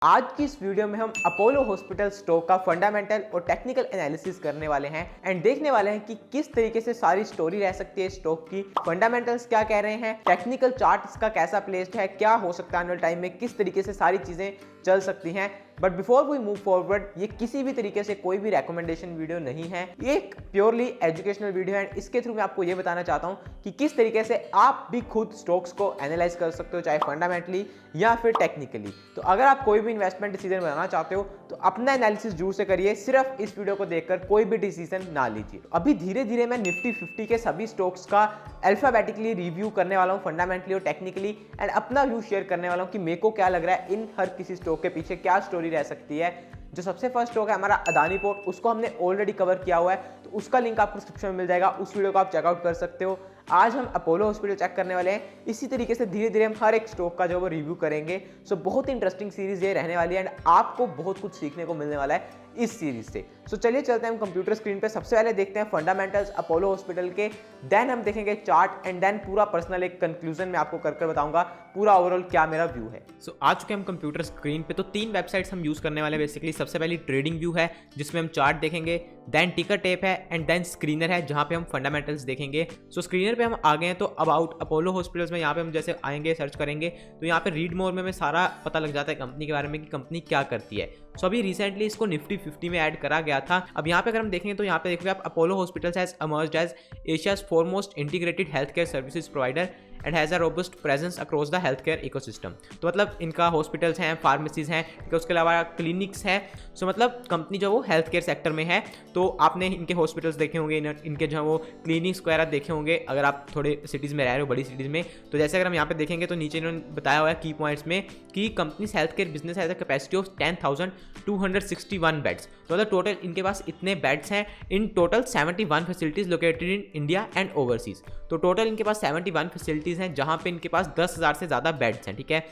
आज की इस वीडियो में हम अपोलो हॉस्पिटल स्टॉक का फंडामेंटल और टेक्निकल एनालिसिस करने वाले हैं एंड देखने वाले हैं कि किस तरीके से सारी स्टोरी रह सकती है स्टॉक की। फंडामेंटल्स क्या कह रहे हैं, टेक्निकल चार्ट इसका कैसा प्लेस्ड है, क्या हो सकता है आने वाले टाइम में, किस तरीके से सारी चीजें चल सकती हैं। But before we move forward, ये किसी भी तरीके से कोई भी रेकमेंडेशन वीडियो नहीं है, ये एक प्योरली एजुकेशनल वीडियो है। इसके थ्रू मैं आपको ये बताना चाहता हूँ कि किस तरीके से आप भी खुद स्टॉक्स को एनालाइज कर सकते हो, चाहे फंडामेंटली या फिर टेक्निकली। तो अगर आप कोई भी इन्वेस्टमेंट डिसीजन बनाना चाहते हो तो अपना एनालिसिस जरूर से करिए, सिर्फ इस वीडियो को देखकर कोई भी डिसीजन ना लीजिए। अभी धीरे धीरे मैं निफ्टी 50 के सभी स्टॉक्स का अल्फाबेटिकली रिव्यू करने वाला हूँ, फंडामेंटली और टेक्निकली, एंड अपना व्यू शेयर करने वाला हूँ कि मेरे को क्या लग रहा है इन हर किसी स्टॉक के पीछे क्या स्टोरी रह सकती है। जो सबसे फर्स्ट स्टॉक है हमारा अदानी पोर्ट, उसको हमने ऑलरेडी कवर किया हुआ है, तो उसका लिंक आपको डिस्क्रिप्शन में मिल जाएगा, उस वीडियो को आप चेकआउट कर सकते हो। आज हम अपोलो हॉस्पिटल चेक करने वाले हैं। इसी तरीके से धीरे धीरे हम हर एक स्टॉक का जो वो रिव्यू करेंगे। सो बहुत इंटरेस्टिंग सीरीज ये रहने वाली है एंड आपको बहुत कुछ सीखने को मिलने वाला है इस सीरीज से। सो चलिए चलते हैं हम कंप्यूटर स्क्रीन पे। सबसे पहले देखते हैं फंडामेंटल्स अपोलो हॉस्पिटल के, देन हम देखेंगे चार्ट एंड देन पूरा पर्सनल एक कंक्लूजन में आपको कर बताऊंगा पूरा ओवरऑल क्या मेरा व्यू है। सो आ चुके हैं हम कंप्यूटर स्क्रीन पे। तो तीन वेबसाइट्स हम यूज करने वाले हैं बेसिकली। सबसे पहले ट्रेडिंग व्यू है जिसमें हम चार्ट देखेंगे, देन टिकर टेप है एंड देन स्क्रीनर है जहां पे हम फंडामेंटल्स देखेंगे। सो स्क्रीनर पे हम आ गए हैं तो अबाउट अपोलो हॉस्पिटल्स में यहाँ पे हम जैसे आएंगे, सर्च करेंगे तो यहाँ पे रीड मोर में हमें सारा पता लग जाता है कंपनी के बारे में कि कंपनी क्या करती है। सो अभी रिसेंटली इसको निफ्टी 50 में ऐड करा गया था। अब यहाँ पे अगर हम देखेंगे तो यहाँ पे देखोगे आप Apollo Hospitals has emerged as Asia's foremost integrated health care services provider and has a robust presence across the health care ecosystem. तो मतलब इनका हॉस्पिटल्स हैं, फार्मेसीज हैं, ठीक है, उसके अलावा क्लिनिक्स हैं। सो मतलब कंपनी जो वो हेल्थ केयर सेक्टर में है। तो आपने इनके हॉस्पिटल्स देखे होंगे, इनके जो वो क्लिनिक्स वगैरह देखे होंगे अगर आप थोड़े सिटीज़ में रह रहे हो, बड़ी सिटीज़ में। तो जैसे अगर हम यहाँ पे देखेंगे तो नीचे इन्होंने बताया हुआ है की पॉइंट्स में कि companies health care business has a capacity of 10,261 beds. तो मतलब टोटल इनके पास इतने बेड्स हैं। In total 71 facilities located in India and overseas. तो टोटल इनके पास 71 फैसिलिटीज हैं जहां पे इनके पास 10,000 से ज़्यादा बेड्स हैं, ठीक है।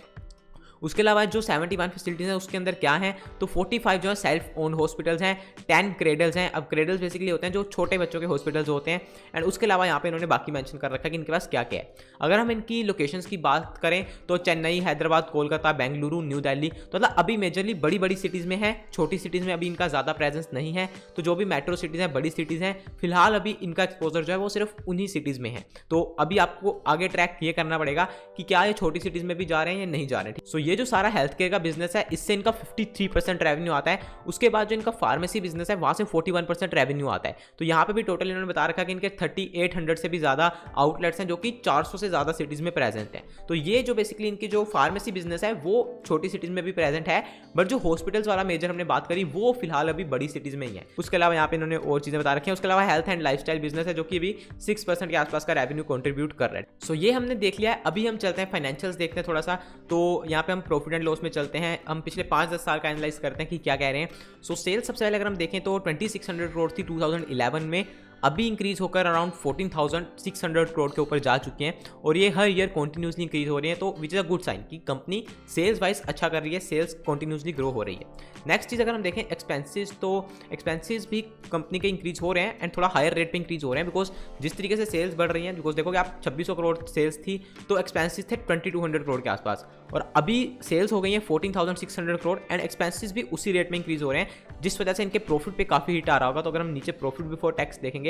उसके अलावा जो 71 फैसिलिटीज़ हैं उसके अंदर क्या है तो 45 जो है सेल्फ ओन हॉस्पिटल्स हैं, 10 क्रेडल्स हैं। अब क्रेडल्स बेसिकली होते हैं जो छोटे बच्चों के हॉस्पिटल्स होते हैं। एंड उसके अलावा यहाँ पे इन्होंने बाकी मेंशन कर रखा है कि इनके पास क्या क्या है। अगर हम इनकी लोकेशंस की बात करें तो चेन्नई, हैदराबाद, कोलकाता, बेंगलुरु, न्यू दिल्ली। तो मतलब अभी मेजरली बड़ी बड़ी सिटीज़ में है, छोटी सिटीज़ में अभी इनका ज़्यादा प्रेजेंस नहीं है। तो जो भी मेट्रो सिटीज़ हैं, बड़ी सिटीज़ हैं, फिलहाल अभी इनका एक्सपोजर जो है वो सिर्फ उन्हीं सिटीज़ में है। तो अभी आपको आगे ट्रैक ये करना पड़ेगा कि क्या ये छोटी सिटीज़ में भी जा रहे हैं या नहीं जा रहे हैं। सो ये जो सारा हेल्थ केयर का बिजनेस है इससे इनका 53% रेवेन्यू आता है। उसके बाद जो इनका फार्मेसी बिजनेस है वहां से 41% रेवेन्यू आता है। तो यहाँ पे भी टोटल इन्होंने बता रखा कि इनके 3800 से भी ज्यादा आउटलेट्स हैं जो कि 400 से ज्यादा सिटीज में प्रेजेंट है। तो ये जो बेसिकली इनकी जो फार्मेसी बिजनेस है वो छोटी सिटीज में भी प्रेजेंट है, बट जो हॉस्पिटल्स वाला मेजर हमने बात करी वो फिलहाल अभी बड़ी सिटीज में ही है। उसके अलावा यहाँ पे इन्होंने और चीजें बता रखी है। उसके अलावा हेल्थ एंड लाइफस्टाइल बिजनेस है जो कि अभी 6% के आसपास का रेवेन्यू कंट्रीब्यूट कर रहा है। सो ये हमने देख लिया है। अभी हम चलते हैं फाइनेंशियल्स देखते हैं थोड़ा सा। तो यहाँ पे हम प्रॉफिट एंड लॉस में चलते हैं। हम पिछले 5-10 साल का एनालाइज करते हैं कि क्या कह रहे हैं। सो सेल्स सबसे पहले अगर हम देखें तो 2600 करोड़ थी 2011 में, अभी इंक्रीज होकर अराउंड 14,600 करोड़ के ऊपर जा चुके हैं और ये हर ईयर कंटिन्यूसली इंक्रीज हो रही है। तो which is a good sign कि कंपनी सेल्स वाइज अच्छा कर रही है, सेल्स कंटिन्यूसली ग्रो हो रही है। नेक्स्ट चीज़ अगर हम देखें एक्सपेंसेस, तो एक्सपेंसेस भी कंपनी के इंक्रीज हो रहे हैं एंड थोड़ा हायर रेट पे इंक्रीज हो रहे हैं बिकॉज जिस तरीके से सेल्स बढ़ रही हैं। बिकॉज देखोगे आप 2600 करोड़ सेल्स थी तो एक्सपेंसेस थे 2200 करोड़ के आसपास, और अभी सेल्स हो गई है 14,600 करोड़ एंड एक्सपेंसेस भी उसी रेट में इंक्रीज हो रहे हैं, जिस वजह से इनके प्रॉफिट पे काफ़ी हिट आ रहा होगा। तो अगर हम नीचे प्रॉफिट बिफोर टैक्स देखेंगे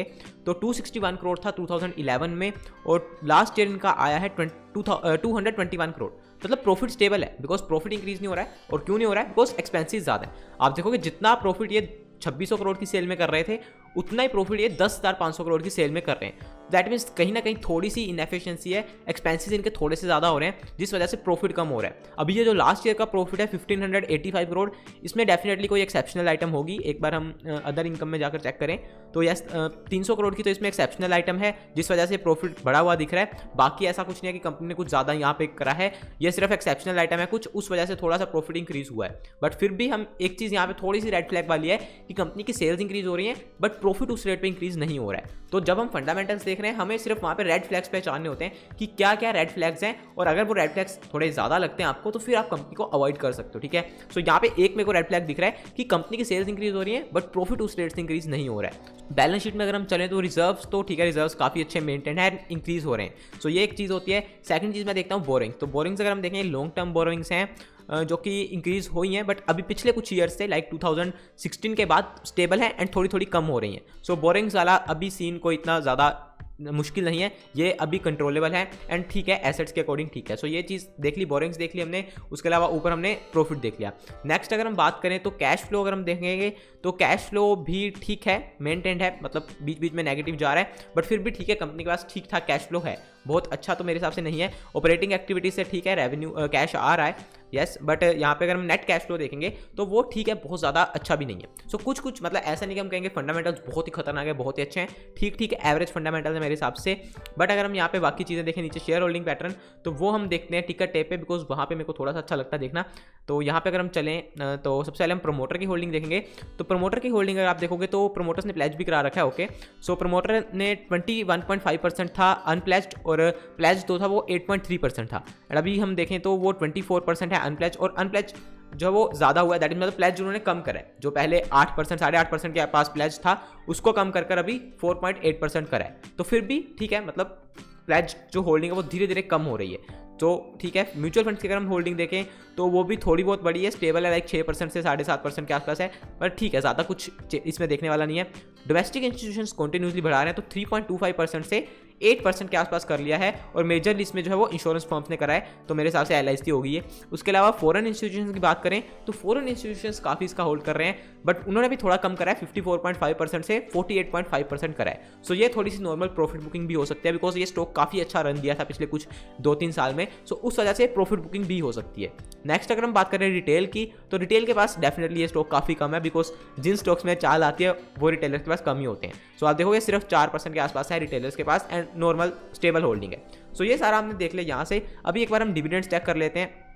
तो 261 करोड़ था 2011 में और लास्ट ईयर इनका आया है 221 करोड़। मतलब प्रॉफिट स्टेबल है बिकॉज प्रॉफिट इंक्रीज नहीं हो रहा है। और क्यों नहीं हो रहा है? बिकॉज एक्सपेंसेस ज़्यादा है। आप देखोगे जितना प्रॉफिट ये 2600 करोड़ की सेल में कर रहे थे उतना ही प्रॉफिट ये 10,500 करोड़ की सेल में कर रहे हैं। दैट मीन्स कहीं ना कहीं थोड़ी सी इनएफिशिएंसी है, एक्सपेंसेस इनके थोड़े से ज़्यादा हो रहे हैं जिस वजह से प्रॉफिट कम हो रहा है। अभी ये जो लास्ट ईयर का प्रॉफिट है 1585 करोड़, इसमें डेफिनेटली कोई एक्सेप्शनल आइटम होगी। एक बार हम अदर इनकम में जाकर चेक करें तो यस 300 करोड़ की तो इसमें एक्सेप्शनल आइटम है जिस वजह से प्रॉफिट बढ़ा हुआ दिख रहा है। बाकी ऐसा कुछ नहीं है कि कंपनी ने कुछ ज़्यादा यहाँ पे करा है, ये सिर्फ एक्सेप्शनल आइटम है कुछ, उस वजह से थोड़ा सा प्रॉफिट इंक्रीज हुआ है। बट फिर भी हम एक चीज़ यहाँ पे थोड़ी सी रेड फ्लैग वाली है कि कंपनी की सेल्स इंक्रीज हो रही है बट प्रॉफिट उस रेट पे इंक्रीज नहीं हो रहा है। तो जब हम फंडामेंटल्स देख रहे हैं हमें सिर्फ वहाँ पे रेड फ्लैग्स पहचानने होते हैं कि क्या क्या रेड फ्लैग्स हैं, और अगर वो रेड फ्लैग्स थोड़े ज़्यादा लगते हैं आपको तो फिर आप कंपनी को अवॉइड कर सकते हो, ठीक है। सो यहाँ पे एक मेरे को रेड फ्लैग दिख रहा है कि कंपनी की सेल्स इंक्रीज हो रही है बट प्रॉफिट उस रेट से इंक्रीज नहीं हो रहा है। बैलेंस शीट में अगर हम चलें तो रिजर्व्स तो ठीक है, रिजर्व्स काफ़ी अच्छे मेंटेन है, इंक्रीज हो रहे हैं। सो ये एक चीज़ होती है। सेकंड चीज़ मैं देखता हूँ बोरिंग। तो बोरिंग्स अगर हम देखें लॉन्ग टर्म बोरिंग्स हैं जो कि इंक्रीज हुई हैं, बट अभी पिछले कुछ ईयर्स से लाइक 2016 के बाद स्टेबल है एंड थोड़ी थोड़ी कम हो रही हैं। सो बोरिंग्स वाला अभी सीन को इतना ज़्यादा मुश्किल नहीं है, ये अभी कंट्रोलेबल है एंड ठीक है, एसेट्स के अकॉर्डिंग ठीक है। सो ये चीज़ देख ली, बोरिंग्स देख ली हमने, उसके अलावा ऊपर हमने प्रॉफिट देख लिया। नेक्स्ट अगर हम बात करें तो कैश फ्लो अगर हम देखेंगे तो कैश फ्लो भी ठीक है, मेंटेन्ड है, मतलब बीच बीच में नेगेटिव जा रहा है बट फिर भी ठीक है, कंपनी के पास ठीक ठाक कैश फ्लो है, बहुत अच्छा तो मेरे हिसाब से नहीं है। ऑपरेटिंग एक्टिविटी से ठीक है, रेवेन्यू कैश आ रहा है यस, बट यहाँ पे अगर हम नेट कैश फ्लो देखेंगे तो वो ठीक है, बहुत ज़्यादा अच्छा भी नहीं है। सो कुछ कुछ मतलब ऐसा नहीं कि हम कहेंगे फंडामेंटल्स बहुत ही खतरनाक है, बहुत ही अच्छे हैं, ठीक ठीक एवरेज फंडामेंटल्स है मेरे हिसाब से। बट अगर हम यहाँ पे बाकी चीज़ें देखें नीचे शेयर होल्डिंग पैटर्न, तो वो हम देखते हैं टिकर टेप पे, बिकॉज वहाँ पे मेरे को थोड़ा सा अच्छा लगता है देखना। तो यहाँ पे अगर हम चलें तो सबसे पहले हम प्रमोटर की होल्डिंग देखेंगे। तो प्रमोटर की होल्डिंग अगर आप देखोगे तो प्रमोटर्स ने प्लेज भी करा रखा है, ओके। सो प्रमोटर ने 21.5% था अनप्लेज्ड और प्लेज तो था वो 8.3% था, एंड अभी हम देखें तो वो 24% है अनप्लेज, और अनप्लेज जो वो ज़्यादा हुआ है, दैट इज मतलब प्लेज उन्होंने कम करा है, जो पहले 8% 8.5% के पास प्लेज था उसको कम कर अभी 4.8% करा है। तो फिर भी ठीक है, मतलब प्लेज जो होल्डिंग है वो धीरे धीरे कम हो रही है, तो ठीक है। म्यूचुअल फंड्स की अगर हम होल्डिंग देखें तो वो भी थोड़ी बहुत बड़ी है, स्टेबल है, लाइक 6% से 7.5% के आसपास है, पर ठीक है, ज़्यादा कुछ इसमें देखने वाला नहीं है। डोमेस्टिक इंस्टीट्यूशंस कंटिन्यूसली बढ़ा रहे हैं, तो 3.25% से 8% के आसपास कर लिया है, और मेजर लिस्ट में जो है वो इंश्योरेंस फर्म्स ने करा है, तो मेरे हिसाब से LIC होगी है। उसके अलावा फॉरेन इंस्टीट्यूशंस की बात करें तो फॉरेन इंस्टीट्यूशंस काफ़ी इसका होल्ड कर रहे हैं, बट उन्होंने भी थोड़ा कम करा है, 54.5% से 48.5% करा है। सो ये थोड़ी सी नॉर्मल प्रॉफिट बुकिंग भी हो सकती है, बिकॉज ये स्टॉक काफ़ी अच्छा रन दिया था पिछले कुछ 2-3 साल में, सो उस वजह से प्रॉफिट बुकिंग भी हो सकती है। नेक्स्ट अगर हम बात करें रिटेल की, तो रिटेल के पास डेफिनेटली ये स्टॉक काफ़ी कम है, बिकॉज जिन स्टॉक्स में चाल आती है वो रिटेलर्स के पास कम ही होते हैं। सो आप देखोगे सिर्फ 4% के आसपास है रिटेलर्स के पास, एंड नॉर्मल स्टेबल होल्डिंग है। सो ये सारा हमने देख लिया यहाँ से। अभी एक बार हम डिविडेंड्स चेक कर लेते हैं।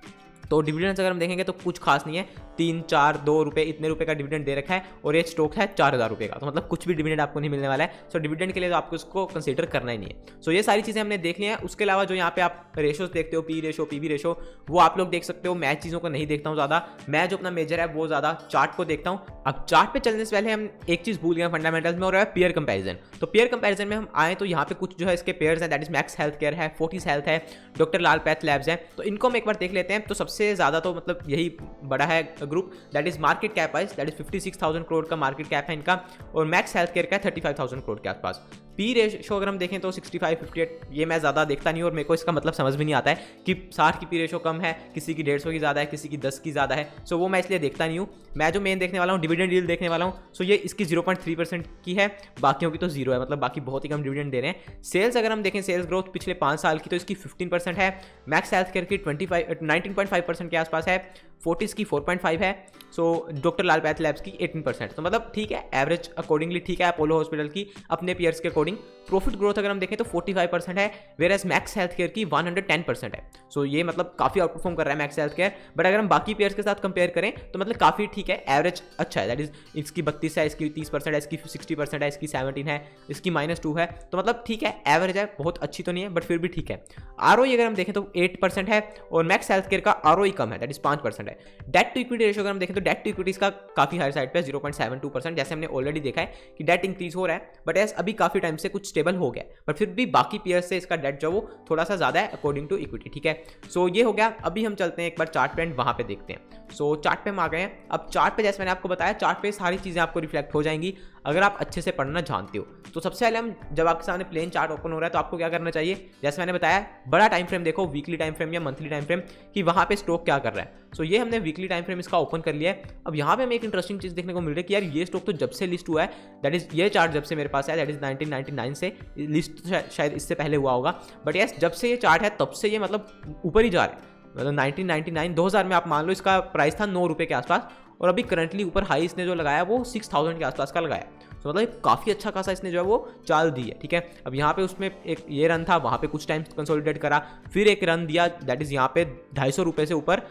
तो डिविडेंड्स अगर हम देखेंगे तो कुछ खास नहीं है, 3, 4, 2 रुपये इतने रुपए का डिविडेंड दे रखा है, और ये स्टॉक है 4,000 रुपये का, तो मतलब कुछ भी डिविडेंड आपको नहीं मिलने वाला है। सो डिविडेंड के लिए तो आपको उसको कंसीडर करना ही नहीं है। सो ये सारी चीज़ें हमने देख ली हैं। उसके अलावा जो यहाँ पे आप रेशोज देखते हो, पी रेशो, PB रेशो, वो आप लोग देख सकते हो। मैं चीज़ों को नहीं देखता हूँ ज़्यादा, मैं जो अपना मेजर है वो ज़्यादा चार्ट को देखता हूँ। अब चार्ट पे चलने से पहले हम एक चीज़ भूल गए फंडामेंटल्स में, और है पेयर कंपैरिजन। तो पेयर कंपैरिजन में हम आए तो यहाँ पे कुछ जो है इसके पेयर्स हैं, that is max health care है, फोर्टिस हेल्थ है, डॉक्टर लाल पैथ लैब्स है। तो इनको हम एक बार देख लेते हैं। तो सबसे ज़्यादा तो मतलब यही बड़ा है group, that is market cap wise, that is 56,000 crore का मार्केट कैप है इनका, और मैक्स हेल्थ केयर का 35,000 करोड़ के आसपास। पी रेशो अगर हम देखें तो 65, 58, ये मैं ज़्यादा देखता नहीं, और मेरे को इसका मतलब समझ भी नहीं आता है कि 60 की पी रेशो कम है, किसी की 150 की ज़्यादा है, किसी की 10 की ज़्यादा है। सो वो मैं इसलिए देखता नहीं हूँ। मैं जो मेन देखने वाला हूँ डिविडेंड यील्ड देखने वाला हूँ। सो ये इसकी 0.3% की है, बाकियों की तो 0 है, मतलब बाकी बहुत ही कम डिविडेंड दे रहे हैं। सेल्स अगर हम देखें, सेल्स ग्रोथ पिछले 5 साल की तो इसकी 15% है, मैक्स हेल्थ केयर की 19.5% के आसपास है, फोर्टिस की 4.5 है, सो डॉक्टर लाल पैथ लैब्स की 18%। तो मतलब ठीक है, एवरेज अकॉर्डिंगली ठीक है। अपोलो हॉस्पिटल की अपने पीयर्स के अकॉर्डिंग प्रॉफिट ग्रोथ अगर हम देखें तो 45% है, whereas Max health care की 110% है। सो ये मतलब काफ़ी आउटपरफॉर्म कर रहा है मैक्स हेल्थ केयर। बट अगर हम बाकी पेयर्स के साथ कंपेयर करें तो मतलब काफ़ी ठीक है, एवरेज अच्छा है, दैट इज इसकी 32 है, इसकी 30% है, इसकी 60% है, इसकी 17 है, इसकी -2 है। तो मतलब ठीक है, एवरेज है, बहुत अच्छी तो नहीं है बट फिर भी ठीक है। ROE अगर हम देखें तो 8% है, और मैक्स हेल्थ केयर का ROE कम है, दैट इज 5% है। डेट टू इक्विटी रेशियो अगर हम देखें तो डेट टू इक्विटी का काफ़ी हाई साइड पे 0.72%, जैसे हमने ऑलरेडी देखा है कि डेट इंक्रीज हो रहा है, बट एस अभी काफ़ी टाइम से कुछ स्टेबल हो गया, बट फिर भी बाकी पेयर्स से इसका डेट जो वो थोड़ा सा ज़्यादा है अकॉर्डिंग टू इक्विटी, ठीक है। सो ये हो गया। अभी हम चलते हैं एक बार चार्ट पे एंड वहाँ पे देखते हैं। सो चार्ट पे हम आ गए हैं। अब चार्ट पे जैसे मैंने आपको बताया, चार्ट पे सारी चीज़ें आपको रिफ्लेक्ट हो जाएंगी अगर आप अच्छे से पढ़ना जानते हो। तो सबसे पहले हम जब आपके सामने प्लेन चार्ट ओपन हो रहा है तो आपको क्या करना चाहिए, जैसे मैंने बताया, बड़ा टाइम फ्रेम देखो, वीकली टाइम फ्रेम या मंथली टाइम फ्रेम, कि वहाँ पे स्टॉक क्या कर रहा है। सो ये हमने वीकली टाइम फ्रेम इसका ओपन कर लिया है। अब यहाँ पे हमें एक इंटरेस्टिंग चीज़ देखने को मिल रही है कि यार ये स्टॉक तो जब से लिस्ट हुआ है, दैट इज ये चार्ट जब से मेरे पास है, दैट इज 1999 से, लिस्ट शायद इससे पहले हुआ होगा, बट यस जब से ये चार्ट है तब से ये मतलब ऊपर ही जा रहा है। मतलब 1999 2000 में आप मान लो इसका प्राइस था 9 रुपये के आसपास, और अभी करंटली ऊपर हाई इसने जो लगाया वो 6000 के आसपास का लगाया। तो मतलब काफ़ी अच्छा खासा इसने जो है वो चाल दी है, ठीक है। अब यहाँ पे उसमें एक ये रन था, वहाँ पे कुछ टाइम कंसोलिडेट करा, फिर एक रन दिया, दैट इज़ यहाँ पे 250 रुपये से ऊपर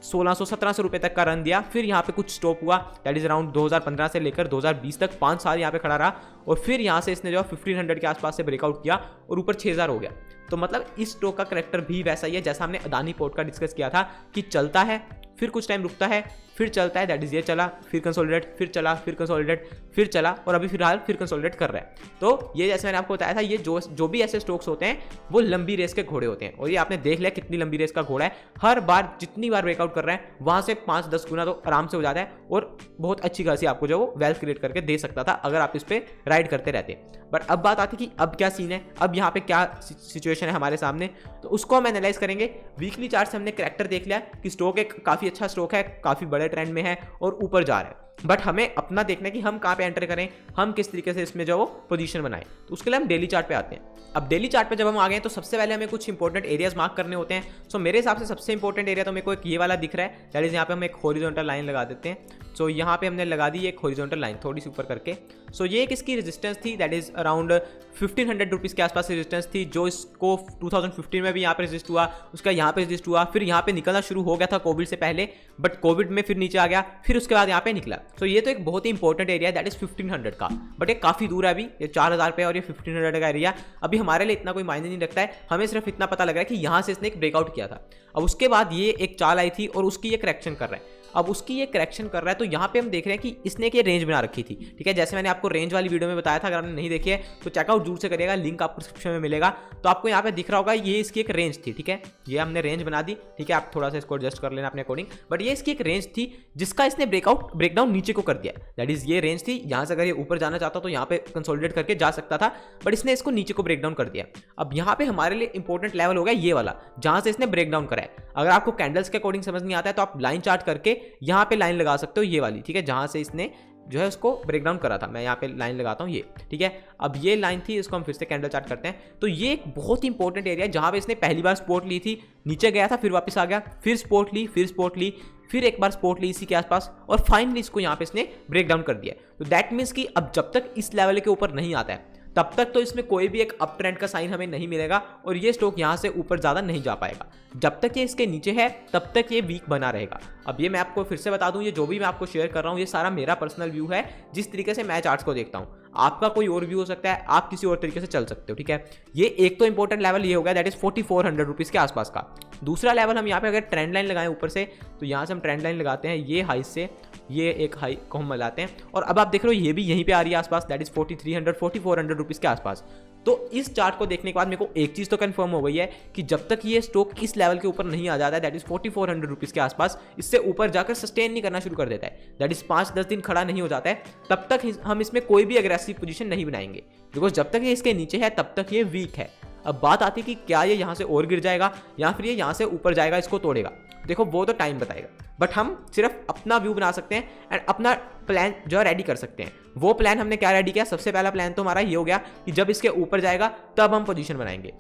1600-1700 रुपये तक का रन दिया, फिर यहाँ पे कुछ स्टॉप हुआ, दैट इज अराउंड 2015 से लेकर 2020 तक 5 साल यहाँ पे खड़ा रहा, और फिर यहाँ से इसने जो है 1500 के आसपास से ब्रेकआउट किया और ऊपर 6000 हो गया। तो मतलब इस स्टॉक का करेक्टर भी वैसा ही है जैसा हमने अदानी पोर्ट का डिस्कस किया था कि चलता है फिर कुछ टाइम रुकता है, फिर चलता है, दैट इज ये चला, फिर कंसोलिडेट, फिर चला, फिर कंसोलिडेट, फिर चला, और अभी फिलहाल फिर कंसोलिडेट कर रहा है। तो ये जैसे मैंने आपको बताया था, ये जो भी ऐसे स्टॉक्स होते हैं वो लंबी रेस के घोड़े होते हैं, और ये आपने देख लिया कितनी लंबी रेस का घोड़ा है। हर बार जितनी बार ब्रेकआउट कर रहे हैं वहां से 5-10 गुना तो आराम से हो जाता है, और बहुत अच्छी खासी आपको जो वो वेल्थ क्रिएट करके दे सकता था अगर आप इस पे राइड करते रहते। बट अब बात आती है कि अब क्या सीन है, अब यहाँ पे क्या सिचुएशन है हमारे सामने, तो उसको हम एनालाइज करेंगे। वीकली चार्ट से हमने करैक्टर देख लिया कि स्टॉक एक काफी अच्छा स्टॉक है, काफी बड़े ट्रेंड में है और ऊपर जा रहा है। बट हमें अपना देखना है कि हम कहाँ पे एंटर करें, हम किस तरीके से इसमें जो वो पोजीशन बनाएं। तो उसके लिए हम डेली चार्ट पे आते हैं। अब डेली चार्ट पे जब हम आ गए तो सबसे पहले हमें कुछ इंपॉर्टेंट एरियाज मार्क करने होते हैं। सो मेरे हिसाब से सबसे इंपॉर्टेंट एरिया तो मेरे को एक ये वाला दिख रहा है, दैट इज यहाँ पे हम एक हॉरिजॉन्टल लाइन लगा देते हैं। सो यहाँ पे हमने लगा दी एक हॉरिजॉन्टल लाइन थोड़ी सी ऊपर करके। सो ये एक इसकी रेजिस्टेंस थी, दैट इज अराउंड 1500 रुपीज़ के आसपास रेजिस्टेंस थी, जो इसको 2015 में भी यहाँ पे रेजिस्ट हुआ, उसका यहाँ पे रेजिस्ट हुआ, फिर यहाँ पे निकलना शुरू हो गया था कोविड से पहले, बट कोविड में फिर नीचे आ गया, फिर उसके बाद यहाँ पे निकला। सो ये तो एक बहुत ही इंपॉर्टेंट एरिया है, दैट इज 1500 का, बट ये काफ़ी दूर है अभी, ये 4000 पे और ये 1500 का एरिया अभी हमारे लिए इतना कोई मायने नहीं रखता है। हमें सिर्फ इतना पता लग रहा है कि यहाँ से इसने एक ब्रेकआउट किया था। अब उसके बाद ये एक चाल आई थी और उसकी ये करेक्शन कर रहा है। अब उसकी ये करेक्शन कर रहा है, तो यहाँ पे हम देख रहे हैं कि इसने एक ये रेंज बना रखी थी, ठीक है। जैसे मैंने आपको रेंज वाली वीडियो में बताया था, अगर आपने नहीं देखी है तो चेकआउट जरूर से करिएगा, लिंक आपको डिस्क्रिप्शन में मिलेगा। तो आपको यहाँ पे दिख रहा होगा ये इसकी एक रेंज थी, ठीक है। ये हमने रेंज बना दी, ठीक है, आप थोड़ा सा इसको एडजस्ट कर लेना अपने अकॉर्डिंग। बट ये इसकी एक रेंज थी जिसका इसने ब्रेकडाउन नीचे को कर दिया, दैट इज ये रेंज थी। यहाँ से अगर ये ऊपर जाना चाहता तो यहाँ पे कंसोलिडेट करके जा सकता था, बट इसने इसको नीचे को ब्रेकडाउन कर दिया। अब यहाँ पे हमारे लिए इंपॉर्टेंट लेवल हो गया ये वाला, जहां से इसने ब्रेकडाउन करा है। अगर आपको कैंडल्स के अकॉर्डिंग समझ नहीं आता है तो आप लाइन चार्ट करके यहाँ पे लाइन लगा सकते हो, ये वाली, ठीक है, जहां से इसने जो है उसको ब्रेकडाउन करा था। मैं यहाँ पे लाइन लगाता हूँ ये, ठीक है। अब ये लाइन थी, इसको हम फिर से कैंडल चार्ट करते हैं। तो ये एक बहुत ही इंपॉर्टेंट एरिया है जहां पे इसने पहली बार सपोर्ट ली थी, नीचे गया था, फिर वापस आ गया, फिर सपोर्ट ली, फिर सपोर्ट ली, फिर एक बार सपोर्ट ली इसी के आसपास, और फाइनली इसको यहाँ पे इसने ब्रेकडाउन कर दिया। तो दैट मीन्स कि अब जब तक इस लेवल के ऊपर नहीं आता है तब तक तो इसमें कोई भी एक अप ट्रेंड का साइन हमें नहीं मिलेगा, और ये स्टॉक यहाँ से ऊपर ज़्यादा नहीं जा पाएगा। जब तक ये इसके नीचे है तब तक ये वीक बना रहेगा। अब ये मैं आपको फिर से बता दूं, ये जो भी मैं आपको शेयर कर रहा हूँ ये सारा मेरा पर्सनल व्यू है, जिस तरीके से मैं चार्ट्स को देखता हूँ। आपका कोई और व्यू हो सकता है, आप किसी और तरीके से चल सकते हो, ठीक है। ये एक तो इंपॉर्टेंट लेवल ये हो गया, दैट इज 4400 रुपीज़ के आसपास का। दूसरा लेवल हम यहाँ पे अगर ट्रेंड लाइन लगाएं ऊपर से, तो यहाँ से हम ट्रेंड लाइन लगाते हैं, ये हाई से ये एक हाई को हम मिलाते हैं, और अब आप देख रहे हो ये भी यहीं पे आ रही है आसपास, दैट इज 4300-4400 रुपीज़ के आसपास। तो इस चार्ट को देखने के बाद मेरे को एक चीज़ तो कंफर्म हो गई है कि जब तक ये स्टॉक इस लेवल के ऊपर नहीं आ जाता है, दैट इज 4400 रुपीज़ के आसपास, इससे ऊपर जाकर सस्टेन नहीं करना शुरू कर देता है, दैट इज 5-10 दिन खड़ा नहीं हो जाता है, तब तक हम इसमें कोई भी अग्रेसिव पोजीशन नहीं बनाएंगे, बिकॉज जब तक ये इसके नीचे है तब तक ये वीक है। अब बात आती है कि क्या ये यहाँ से और गिर जाएगा या फिर ये यहाँ से ऊपर जाएगा, इसको तोड़ेगा। देखो वो तो टाइम बताएगा, बट हम सिर्फ अपना व्यू बना सकते हैं एंड अपना प्लान जो है रेडी कर सकते हैं। वो प्लान हमने क्या रेडी किया, सबसे पहला प्लान तो हमारा ये हो गया कि जब इसके ऊपर जाएगा तब हम पोजीशन बनाएंगे।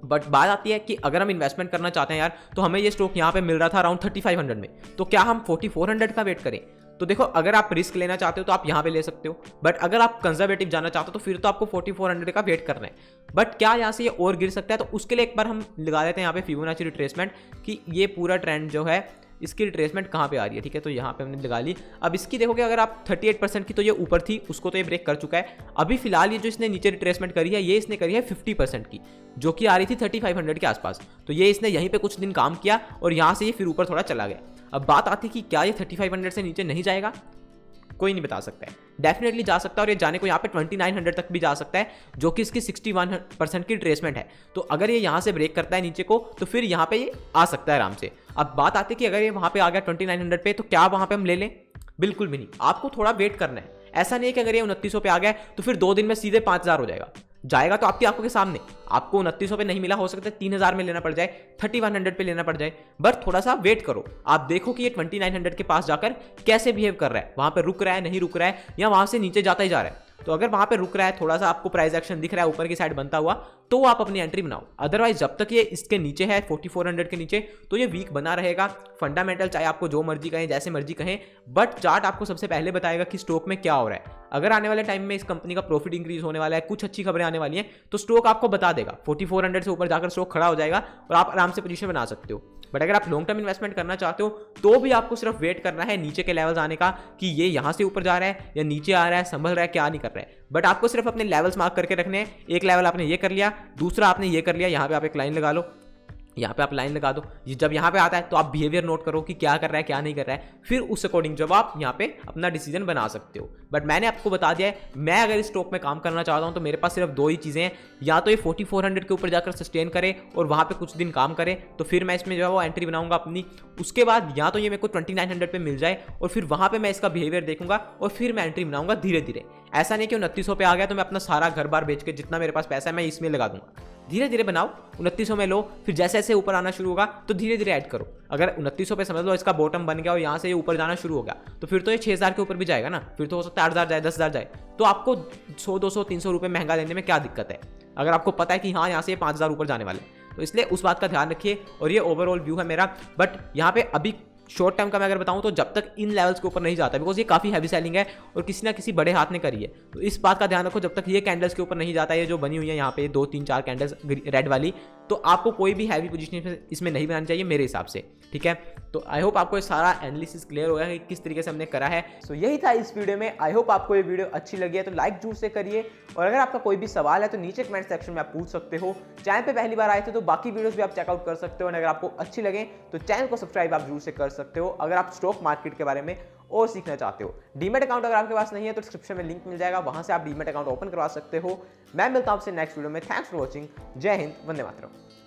बट बात आती है कि अगर हम इन्वेस्टमेंट करना चाहते हैं यार, तो हमें ये स्टॉक यहाँ पे मिल रहा था अराउंड 3500 में, तो क्या हम 4400 का वेट करें? तो देखो, अगर आप रिस्क लेना चाहते हो तो आप यहाँ पे ले सकते हो, बट अगर आप कंजर्वेटिव जाना चाहते हो तो फिर तो आपको 4400 का वेट करना है। बट क्या यहाँ से ये और गिर सकता है? तो उसके लिए एक बार हम लगा देते हैं यहाँ पे फिबोनाची रिट्रेसमेंट, कि ये पूरा ट्रेंड जो है इसकी रिट्रेसमेंट कहाँ पे आ रही है, ठीक है। तो यहाँ पे हमने लगा ली। अब इसकी देखोगे अगर आप 38% की, तो ये ऊपर थी, उसको तो ये ब्रेक कर चुका है। अभी फिलहाल ये जो इसने नीचे रिट्रेसमेंट करी है, ये इसने करी है 50% की, जो कि आ रही थी 3500 के आसपास। तो ये इसने यहीं पे कुछ दिन काम किया और यहाँ से ये फिर ऊपर थोड़ा चला गया। अब बात आती है कि क्या ये 3500 से नीचे नहीं जाएगा? कोई नहीं बता सकता है, डेफिनेटली जा सकता है, और ये जाने को यहाँ पे 2900 तक भी जा सकता है, जो कि इसकी 61% की रिट्रेसमेंट है। तो अगर ये यहाँ से ब्रेक करता है नीचे को, तो फिर यहाँ पे ये आ सकता है आराम से। अब बात आती है कि अगर ये वहाँ पे आ गया 2900 पे, तो क्या वहाँ पे हम ले लें? बिल्कुल भी नहीं, आपको थोड़ा वेट करना है। ऐसा नहीं है कि अगर ये 2900 पे आ गया तो फिर 2 दिन में सीधे 5000 हो जाएगा तो आपकी आंखों के सामने। आपको 2900 पे नहीं मिला, हो सकता है 3000 में लेना पड़ जाए, 3100 पे लेना पड़ जाए, बट थोड़ा सा वेट करो। आप देखो कि ये 2900 के पास जाकर कैसे बिहेव कर रहा है, वहां पे रुक रहा है, नहीं रुक रहा है, या वहां से नीचे जाता ही जा रहा है। तो अगर वहां पे रुक रहा है, थोड़ा सा आपको प्राइस एक्शन दिख रहा है ऊपर की साइड बनता हुआ, तो आप अपनी एंट्री बनाओ। अदरवाइज जब तक ये इसके नीचे है 4400 के नीचे, तो ये वीक बना रहेगा। फंडामेंटल चाहे आपको जो मर्जी कहें, जैसे मर्जी कहें, बट चार्ट आपको सबसे पहले बताएगा कि स्टॉक में क्या हो रहा है। अगर आने वाले टाइम में इस कंपनी का प्रॉफिट इंक्रीज होने वाला है, कुछ अच्छी खबरें आने वाली हैं, तो स्टॉक आपको बता देगा। 4400 से ऊपर जाकर स्टॉक खड़ा हो जाएगा और आप आराम से पोजीशन बना सकते हो। बट अगर आप लॉन्ग टर्म इन्वेस्टमेंट करना चाहते हो, तो भी आपको सिर्फ वेट करना है नीचे के लेवल्स आने का, कि ये यहाँ से ऊपर जा रहा है या नीचे आ रहा है, संभल रहा है, क्या नहीं कर रहा है। बट आपको सिर्फ अपने लेवल्स मार्क करके रखने हैं। एक लेवल आपने ये कर लिया, दूसरा आपने ये कर लिया, यहाँ पे आप एक लाइन लगा लो, यहाँ पे आप लाइन लगा दो। जब यहाँ पे आता है तो आप बिहेवियर नोट करो कि क्या कर रहा है क्या नहीं कर रहा है, फिर उस अकॉर्डिंग जब आप यहाँ पे अपना डिसीजन बना सकते हो। बट मैंने आपको बता दिया है, मैं अगर इस स्टॉक में काम करना चाहता हूँ तो मेरे पास सिर्फ दो ही चीज़ें हैं, या तो ये 4400 के ऊपर जाकर सस्टेन करे और वहाँ पे कुछ दिन काम करे तो फिर मैं इसमें जो है वो एंट्री बनाऊंगा अपनी। उसके बाद या तो ये मेरे को 2900 पे मिल जाए और फिर वहाँ पे मैं इसका बिहेवियर देखूंगा और फिर मैं एंट्री बनाऊंगा धीरे धीरे। ऐसा नहीं कि 2900 पे आ गया तो मैं अपना सारा घर बार बेच के जितना मेरे पास पैसा है मैं इसमें लगा दूंगा। धीरे धीरे बनाओ, 2900 में लो, फिर जैसे जैसे ऊपर आना शुरू होगा तो धीरे धीरे ऐड करो। अगर 2900 पे समझ लो इसका बॉटम बन गया और यहाँ से ये ऊपर जाना शुरू हो गया तो फिर तो ये 6000 के ऊपर भी जाएगा ना, फिर तो हो सकता है 8000 जाए 10,000 जाए, तो आपको 100 200 300 रुपये महंगा लेने में क्या दिक्कत है, अगर आपको पता है कि हाँ यहाँ से 5000 ऊपर जाने वाले। तो इसलिए उस बात का ध्यान रखिए। और ये ओवरऑल व्यू है मेरा। बट यहाँ पे अभी शॉर्ट टर्म का मैं अगर बताऊं तो जब तक इन लेवल्स के ऊपर नहीं जाता, बिकॉज ये काफ़ी हैवी सेलिंग है और किसी ना किसी बड़े हाथ ने करी है, तो इस बात का ध्यान रखो जब तक ये कैंडल्स के ऊपर नहीं जाता, ये जो बनी हुई है यहाँ पे 2 3 4 कैंडल्स रेड वाली, तो आपको कोई भी हैवी पोजीशन इसमें नहीं बनानी चाहिए मेरे हिसाब से। ठीक है, तो आई होप आपको ये सारा एनालिसिस क्लियर हो गया कि किस तरीके से हमने करा है। सो यही था इस वीडियो में। आई होप आपको ये वीडियो अच्छी लगी है तो लाइक जरूर से करिए, और अगर आपका कोई भी सवाल है तो नीचे कमेंट सेक्शन में आप पूछ सकते हो। चैनल पे पहली बार आए थे तो बाकी वीडियोस भी आप चेकआउट कर सकते हो, और अगर आपको अच्छी लगे तो चैनल को सब्सक्राइब आप जरूर से कर सकते हो। अगर आप स्टॉक मार्केट के बारे में और सीखना चाहते हो, डीमेट अकाउंट अगर आपके पास नहीं है तो डिस्क्रिप्शन में लिंक मिल जाएगा, वहां से आप डीमेट अकाउंट ओपन करवा सकते हो। मैं मिलता हूं आपसे नेक्स्ट वीडियो में। Thanks for watching. जय हिंद, वंदे मातरम।